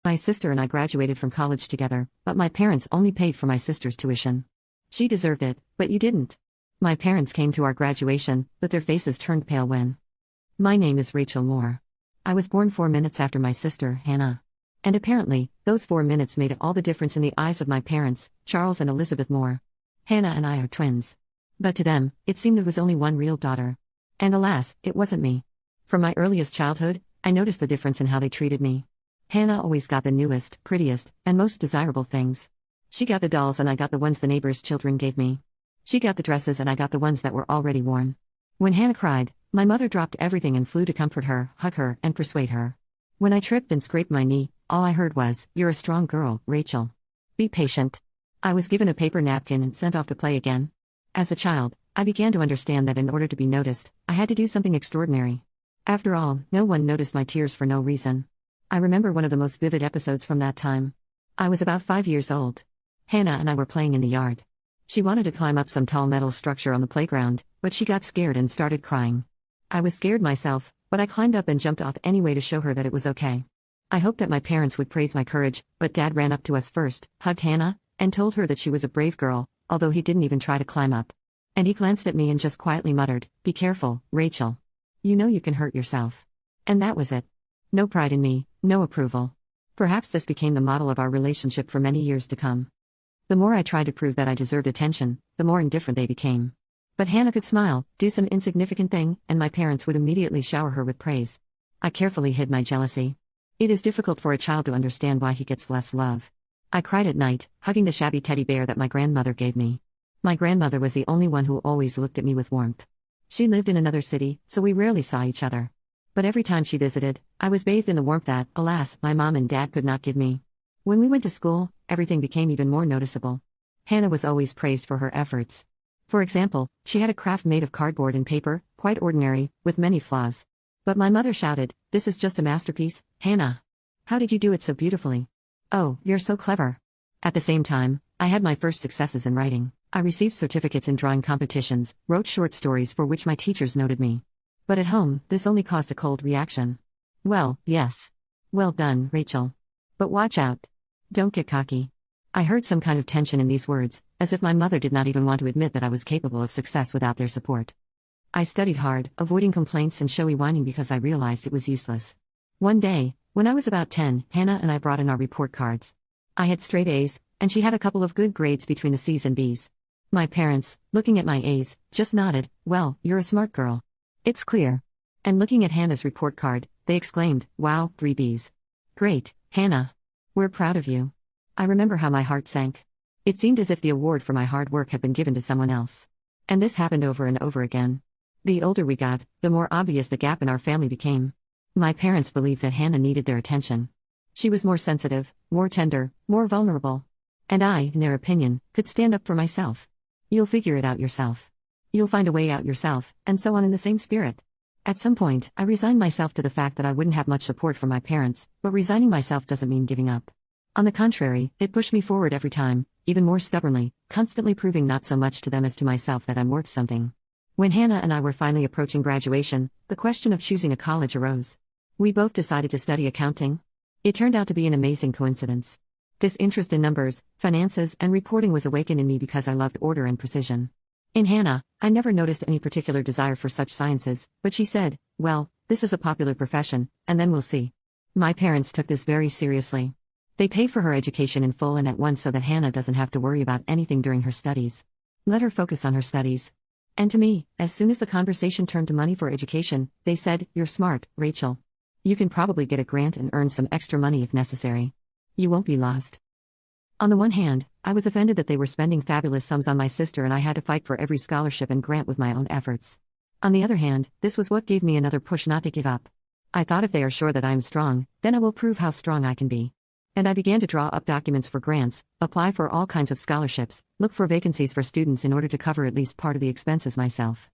My sister and I graduated from college together, but my parents only paid for my sister's tuition. She deserved it, but you didn't. My parents came to our graduation, but their faces turned pale when. My name is Rachel Moore. I was born 4 minutes after my sister, Hannah. And apparently, those 4 minutes made all the difference in the eyes of my parents, Charles and Elizabeth Moore. Hannah and I are twins. But to them, it seemed there was only one real daughter. And alas, it wasn't me. From my earliest childhood, I noticed the difference in how they treated me. Hannah always got the newest, prettiest, and most desirable things. She got the dolls and I got the ones the neighbors' children gave me. She got the dresses and I got the ones that were already worn. When Hannah cried, my mother dropped everything and flew to comfort her, hug her, and persuade her. When I tripped and scraped my knee, all I heard was, "You're a strong girl, Rachel. Be patient." I was given a paper napkin and sent off to play again. As a child, I began to understand that in order to be noticed, I had to do something extraordinary. After all, no one noticed my tears for no reason. I remember one of the most vivid episodes from that time. I was about 5 years old. Hannah and I were playing in the yard. She wanted to climb up some tall metal structure on the playground, but she got scared and started crying. I was scared myself, but I climbed up and jumped off anyway to show her that it was okay. I hoped that my parents would praise my courage, but Dad ran up to us first, hugged Hannah, and told her that she was a brave girl, although he didn't even try to climb up. And he glanced at me and just quietly muttered, "Be careful, Rachel. You know you can hurt yourself." And that was it. No pride in me, no approval. Perhaps this became the model of our relationship for many years to come. The more I tried to prove that I deserved attention, the more indifferent they became. But Hannah could smile, do some insignificant thing, and my parents would immediately shower her with praise. I carefully hid my jealousy. It is difficult for a child to understand why he gets less love. I cried at night, hugging the shabby teddy bear that my grandmother gave me. My grandmother was the only one who always looked at me with warmth. She lived in another city, so we rarely saw each other. But every time she visited, I was bathed in the warmth that, alas, my mom and dad could not give me. When we went to school, everything became even more noticeable. Hannah was always praised for her efforts. For example, she had a craft made of cardboard and paper, quite ordinary, with many flaws. But my mother shouted, "This is just a masterpiece, Hannah. How did you do it so beautifully? Oh, you're so clever." At the same time, I had my first successes in writing. I received certificates in drawing competitions, wrote short stories for which my teachers noted me. But at home, this only caused a cold reaction. "Well, yes. Well done, Rachel. But watch out. Don't get cocky." I heard some kind of tension in these words, as if my mother did not even want to admit that I was capable of success without their support. I studied hard, avoiding complaints and showy whining because I realized it was useless. One day, when I was about 10, Hannah and I brought in our report cards. I had straight A's, and she had a couple of good grades between the C's and B's. My parents, looking at my A's, just nodded, "Well, you're a smart girl. It's clear." And looking at Hannah's report card, they exclaimed, "Wow, 3 B's. Great, Hannah. We're proud of you." I remember how my heart sank. It seemed as if the award for my hard work had been given to someone else. And this happened over and over again. The older we got, the more obvious the gap in our family became. My parents believed that Hannah needed their attention. She was more sensitive, more tender, more vulnerable. And I, in their opinion, could stand up for myself. "You'll figure it out yourself. You'll find a way out yourself," and so on in the same spirit. At some point, I resigned myself to the fact that I wouldn't have much support from my parents, but resigning myself doesn't mean giving up. On the contrary, it pushed me forward every time, even more stubbornly, constantly proving not so much to them as to myself that I'm worth something. When Hannah and I were finally approaching graduation, the question of choosing a college arose. We both decided to study accounting. It turned out to be an amazing coincidence. This interest in numbers, finances, and reporting was awakened in me because I loved order and precision. In Hannah, I never noticed any particular desire for such sciences, but she said, "Well, this is a popular profession, and then we'll see." My parents took this very seriously. They paid for her education in full and at once so that Hannah doesn't have to worry about anything during her studies. Let her focus on her studies. And to me, as soon as the conversation turned to money for education, they said, "You're smart, Rachel. You can probably get a grant and earn some extra money if necessary. You won't be lost." On the one hand, I was offended that they were spending fabulous sums on my sister and I had to fight for every scholarship and grant with my own efforts. On the other hand, this was what gave me another push not to give up. I thought if they are sure that I am strong, then I will prove how strong I can be. And I began to draw up documents for grants, apply for all kinds of scholarships, look for vacancies for students in order to cover at least part of the expenses myself.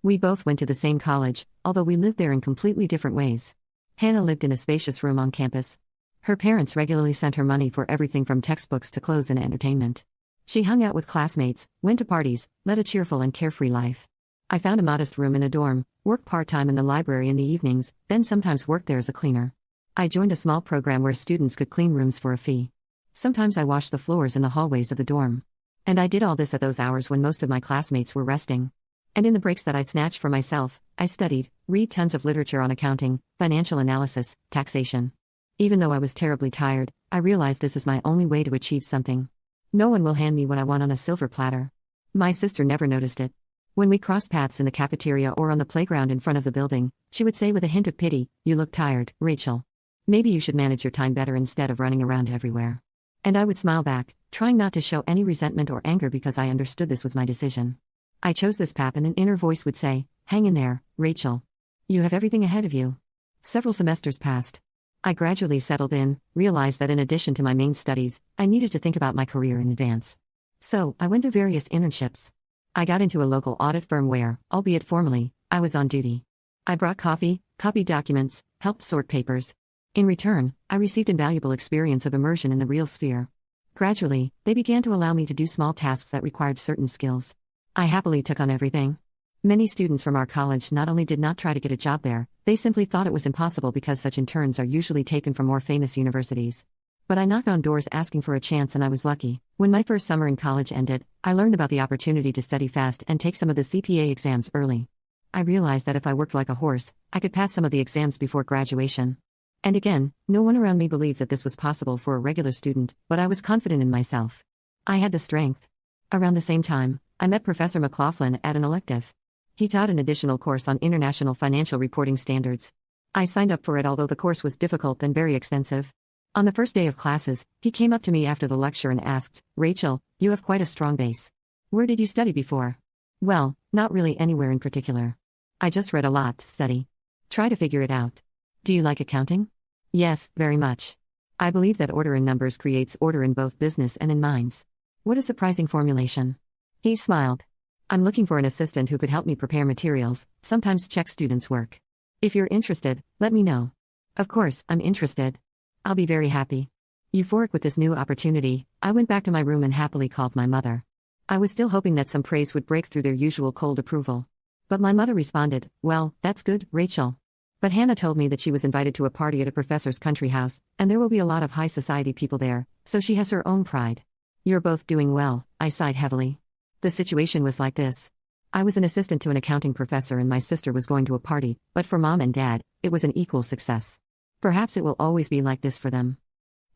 We both went to the same college, although we lived there in completely different ways. Hannah lived in a spacious room on campus. Her parents regularly sent her money for everything from textbooks to clothes and entertainment. She hung out with classmates, went to parties, led a cheerful and carefree life. I found a modest room in a dorm, worked part-time in the library in the evenings, then sometimes worked there as a cleaner. I joined a small program where students could clean rooms for a fee. Sometimes I washed the floors in the hallways of the dorm. And I did all this at those hours when most of my classmates were resting. And in the breaks that I snatched for myself, I studied, read tons of literature on accounting, financial analysis, taxation. Even though I was terribly tired, I realized this is my only way to achieve something. No one will hand me what I want on a silver platter. My sister never noticed it. When we crossed paths in the cafeteria or on the playground in front of the building, she would say with a hint of pity, "You look tired, Rachel. Maybe you should manage your time better instead of running around everywhere." And I would smile back, trying not to show any resentment or anger because I understood this was my decision. I chose this path and an inner voice would say, "Hang in there, Rachel. You have everything ahead of you." Several semesters passed. I gradually settled in, realized that in addition to my main studies, I needed to think about my career in advance. So, I went to various internships. I got into a local audit firm where, albeit formally, I was on duty. I brought coffee, copied documents, helped sort papers. In return, I received invaluable experience of immersion in the real sphere. Gradually, they began to allow me to do small tasks that required certain skills. I happily took on everything. Many students from our college not only did not try to get a job there, they simply thought it was impossible because such interns are usually taken from more famous universities. But I knocked on doors asking for a chance and I was lucky. When my first summer in college ended, I learned about the opportunity to study fast and take some of the CPA exams early. I realized that if I worked like a horse, I could pass some of the exams before graduation. And again, no one around me believed that this was possible for a regular student, but I was confident in myself. I had the strength. Around the same time, I met Professor McLaughlin at an elective. He taught an additional course on international financial reporting standards. I signed up for it although the course was difficult and very extensive. On the first day of classes, he came up to me after the lecture and asked, "Rachel, you have quite a strong base. Where did you study before?" "Well, not really anywhere in particular. I just read a lot to study. Try to figure it out." "Do you like accounting?" "Yes, very much. I believe that order in numbers creates order in both business and in minds." What a surprising formulation. He smiled. "I'm looking for an assistant who could help me prepare materials, sometimes check students' work. If you're interested, let me know." "Of course, I'm interested. I'll be very happy." Euphoric with this new opportunity, I went back to my room and happily called my mother. I was still hoping that some praise would break through their usual cold approval. But my mother responded, "Well, that's good, Rachel. But Hannah told me that she was invited to a party at a professor's country house, and there will be a lot of high society people there, so she has her own pride." "You're both doing well," I sighed heavily. The situation was like this. I was an assistant to an accounting professor and my sister was going to a party, but for Mom and Dad, it was an equal success. Perhaps it will always be like this for them.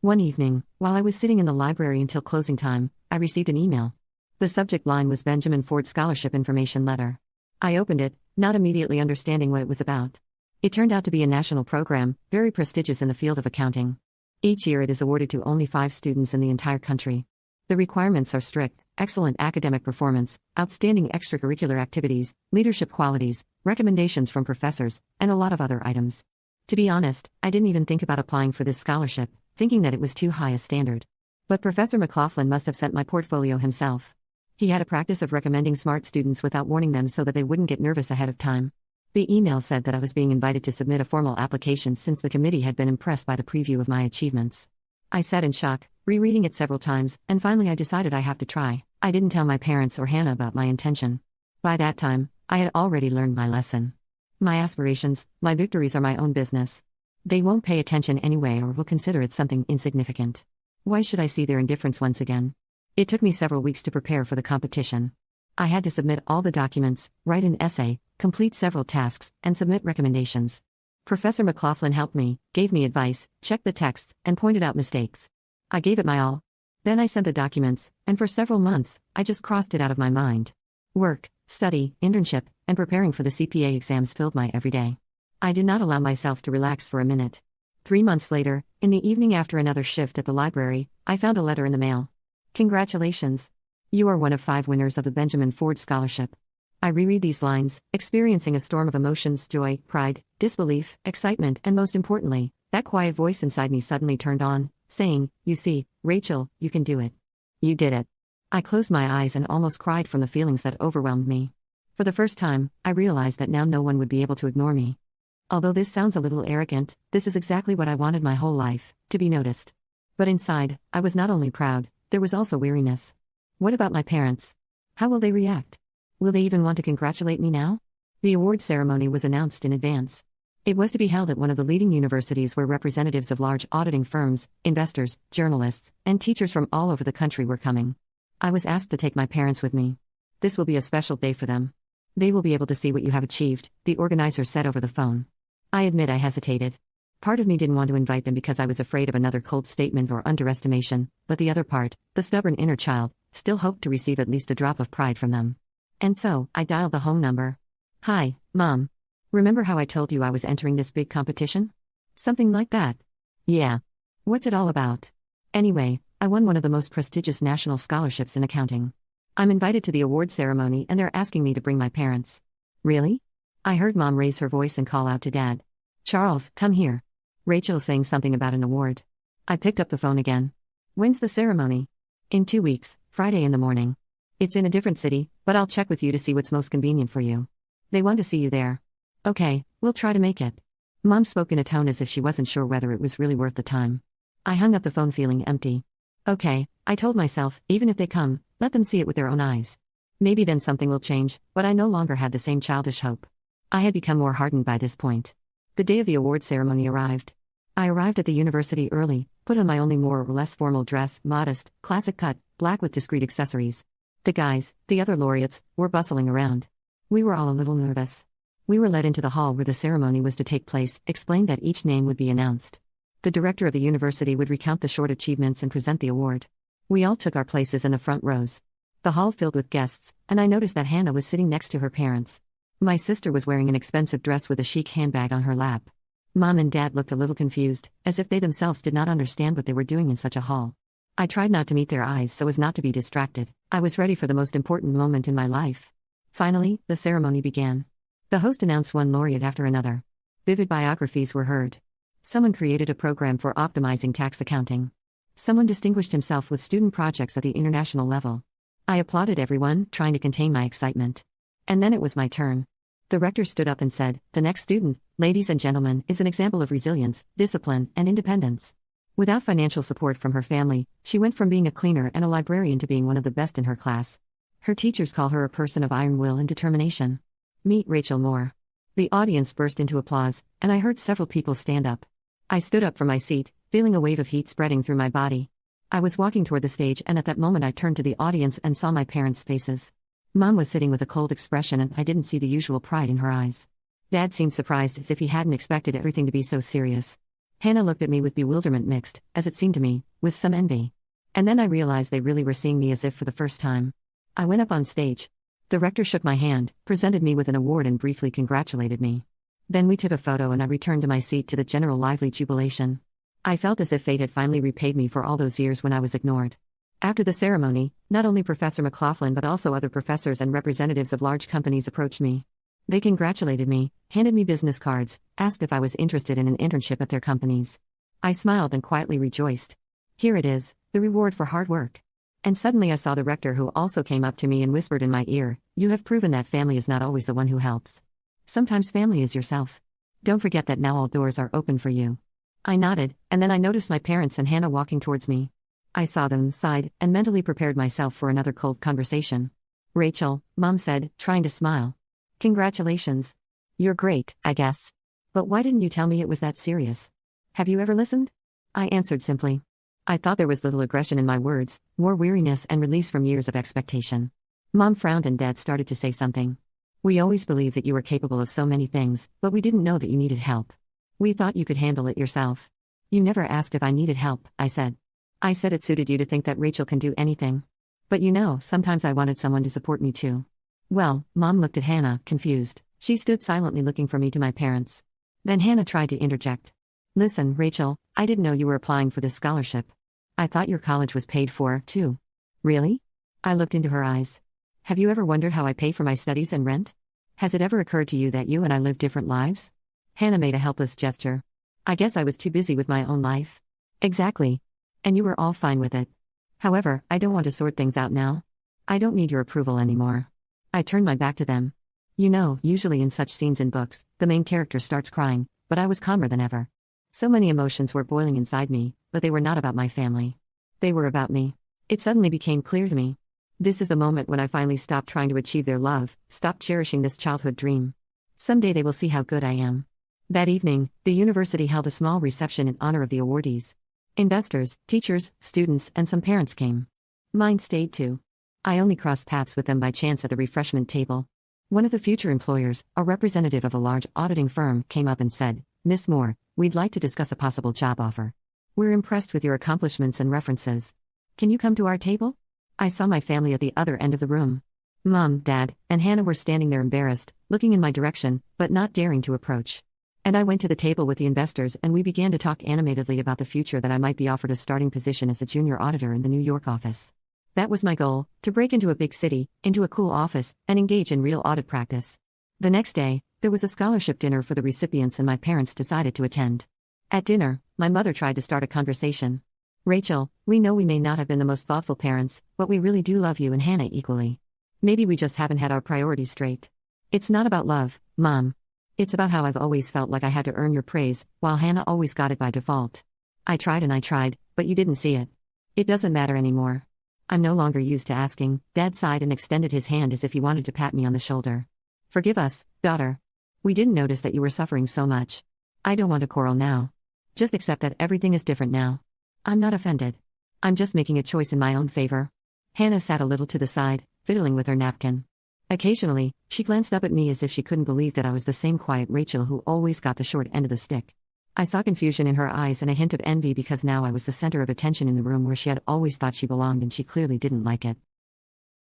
One evening, while I was sitting in the library until closing time, I received an email. The subject line was Benjamin Ford Scholarship Information Letter. I opened it, not immediately understanding what it was about. It turned out to be a national program, very prestigious in the field of accounting. Each year it is awarded to only 5 students in the entire country. The requirements are strict: excellent academic performance, outstanding extracurricular activities, leadership qualities, recommendations from professors, and a lot of other items. To be honest, I didn't even think about applying for this scholarship, thinking that it was too high a standard. But Professor McLaughlin must have sent my portfolio himself. He had a practice of recommending smart students without warning them so that they wouldn't get nervous ahead of time. The email said that I was being invited to submit a formal application since the committee had been impressed by the preview of my achievements. I sat in shock, rereading it several times, and finally I decided I have to try. I didn't tell my parents or Hannah about my intention. By that time, I had already learned my lesson. My aspirations, my victories are my own business. They won't pay attention anyway or will consider it something insignificant. Why should I see their indifference once again? It took me several weeks to prepare for the competition. I had to submit all the documents, write an essay, complete several tasks, and submit recommendations. Professor McLaughlin helped me, gave me advice, checked the text, and pointed out mistakes. I gave it my all. Then I sent the documents, and for several months, I just crossed it out of my mind. Work, study, internship, and preparing for the CPA exams filled my everyday. I did not allow myself to relax for a minute. 3 months later, in the evening after another shift at the library, I found a letter in the mail. "Congratulations. You are one of 5 winners of the Benjamin Ford Scholarship." I reread these lines, experiencing a storm of emotions: joy, pride, disbelief, excitement, and most importantly, that quiet voice inside me suddenly turned on, saying, "You see, Rachel, you can do it. You did it." I closed my eyes and almost cried from the feelings that overwhelmed me. For the first time, I realized that now no one would be able to ignore me. Although this sounds a little arrogant, this is exactly what I wanted my whole life, to be noticed. But inside, I was not only proud, there was also weariness. What about my parents? How will they react? Will they even want to congratulate me now? The award ceremony was announced in advance. It was to be held at one of the leading universities where representatives of large auditing firms, investors, journalists, and teachers from all over the country were coming. I was asked to take my parents with me. This will be a special day for them. They will be able to see what you have achieved, the organizer said over the phone. I admit I hesitated. Part of me didn't want to invite them because I was afraid of another cold statement or underestimation, but the other part, the stubborn inner child, still hoped to receive at least a drop of pride from them. And so, I dialed the home number. "Hi, Mom. Remember how I told you I was entering this big competition?" "Something like that." "Yeah. What's it all about?" "Anyway, I won one of the most prestigious national scholarships in accounting. I'm invited to the award ceremony and they're asking me to bring my parents." "Really?" I heard Mom raise her voice and call out to Dad. "Charles, come here. Rachel's saying something about an award." I picked up the phone again. "When's the ceremony?" "In 2 weeks, Friday in the morning. It's in a different city, but I'll check with you to see what's most convenient for you. They want to see you there." "Okay, we'll try to make it." Mom spoke in a tone as if she wasn't sure whether it was really worth the time. I hung up the phone feeling empty. Okay, I told myself, even if they come, let them see it with their own eyes. Maybe then something will change, but I no longer had the same childish hope. I had become more hardened by this point. The day of the award ceremony arrived. I arrived at the university early, put on my only more or less formal dress, modest, classic cut, black with discreet accessories. The guys, the other laureates, were bustling around. We were all a little nervous. We were led into the hall where the ceremony was to take place, explained that each name would be announced. The director of the university would recount the short achievements and present the award. We all took our places in the front rows. The hall filled with guests, and I noticed that Hannah was sitting next to her parents. My sister was wearing an expensive dress with a chic handbag on her lap. Mom and Dad looked a little confused, as if they themselves did not understand what they were doing in such a hall. I tried not to meet their eyes so as not to be distracted. I was ready for the most important moment in my life. Finally, the ceremony began. The host announced one laureate after another. Vivid biographies were heard. Someone created a program for optimizing tax accounting. Someone distinguished himself with student projects at the international level. I applauded everyone, trying to contain my excitement. And then it was my turn. The rector stood up and said, "The next student, ladies and gentlemen, is an example of resilience, discipline, and independence." Without financial support from her family, she went from being a cleaner and a librarian to being one of the best in her class. Her teachers call her a person of iron will and determination. Meet Rachel Moore. The audience burst into applause, and I heard several people stand up. I stood up from my seat, feeling a wave of heat spreading through my body. I was walking toward the stage, and at that moment I turned to the audience and saw my parents' faces. Mom was sitting with a cold expression, and I didn't see the usual pride in her eyes. Dad seemed surprised, as if he hadn't expected everything to be so serious. Hannah looked at me with bewilderment mixed, as it seemed to me, with some envy. And then I realized they really were seeing me as if for the first time. I went up on stage. The rector shook my hand, presented me with an award and briefly congratulated me. Then we took a photo and I returned to my seat to the general lively jubilation. I felt as if fate had finally repaid me for all those years when I was ignored. After the ceremony, not only Professor McLaughlin but also other professors and representatives of large companies approached me. They congratulated me, handed me business cards, asked if I was interested in an internship at their companies. I smiled and quietly rejoiced. Here it is, the reward for hard work. And suddenly I saw the rector, who also came up to me and whispered in my ear, "You have proven that family is not always the one who helps. Sometimes family is yourself. Don't forget that now all doors are open for you." I nodded, and then I noticed my parents and Hannah walking towards me. I saw them, sighed, and mentally prepared myself for another cold conversation. "Rachel," Mom said, trying to smile. "Congratulations. You're great, I guess. But why didn't you tell me it was that serious? Have you ever listened?" I answered simply. I thought there was little aggression in my words, more weariness and release from years of expectation. Mom frowned and Dad started to say something. "We always believed that you were capable of so many things, but we didn't know that you needed help. We thought you could handle it yourself." "You never asked if I needed help," I said. "I said it suited you to think that Rachel can do anything. But sometimes I wanted someone to support me too." "Well," Mom looked at Hannah, confused. She stood silently looking from me to my parents. Then Hannah tried to interject. "Listen, Rachel, I didn't know you were applying for this scholarship. I thought your college was paid for, too." "Really?" I looked into her eyes. "Have you ever wondered how I pay for my studies and rent? Has it ever occurred to you that you and I live different lives?" Hannah made a helpless gesture. "I guess I was too busy with my own life." "Exactly. And you were all fine with it. However, I don't want to sort things out now. I don't need your approval anymore." I turned my back to them. Usually in such scenes in books, the main character starts crying, but I was calmer than ever. So many emotions were boiling inside me, but they were not about my family. They were about me. It suddenly became clear to me. This is the moment when I finally stopped trying to achieve their love, stopped cherishing this childhood dream. Someday they will see how good I am. That evening, the university held a small reception in honor of the awardees. Investors, teachers, students, and some parents came. Mine stayed too. I only crossed paths with them by chance at the refreshment table. One of the future employers, a representative of a large auditing firm, came up and said, "Miss Moore, we'd like to discuss a possible job offer. We're impressed with your accomplishments and references. Can you come to our table?" I saw my family at the other end of the room. Mom, Dad, and Hannah were standing there embarrassed, looking in my direction, but not daring to approach. And I went to the table with the investors and we began to talk animatedly about the future that I might be offered a starting position as a junior auditor in the New York office. That was my goal, to break into a big city, into a cool office, and engage in real audit practice. The next day, there was a scholarship dinner for the recipients and my parents decided to attend. At dinner, my mother tried to start a conversation. "Rachel, we know we may not have been the most thoughtful parents, but we really do love you and Hannah equally. Maybe we just haven't had our priorities straight. It's not about love, Mom. It's about how I've always felt like I had to earn your praise, while Hannah always got it by default. I tried, but you didn't see it. It doesn't matter anymore. I'm no longer used to asking." Dad sighed and extended his hand as if he wanted to pat me on the shoulder. "Forgive us, daughter. We didn't notice that you were suffering so much. I don't want to quarrel now. Just accept that everything is different now. I'm not offended. I'm just making a choice in my own favor." Hannah sat a little to the side, fiddling with her napkin. Occasionally, she glanced up at me as if she couldn't believe that I was the same quiet Rachel who always got the short end of the stick. I saw confusion in her eyes and a hint of envy because now I was the center of attention in the room where she had always thought she belonged and she clearly didn't like it.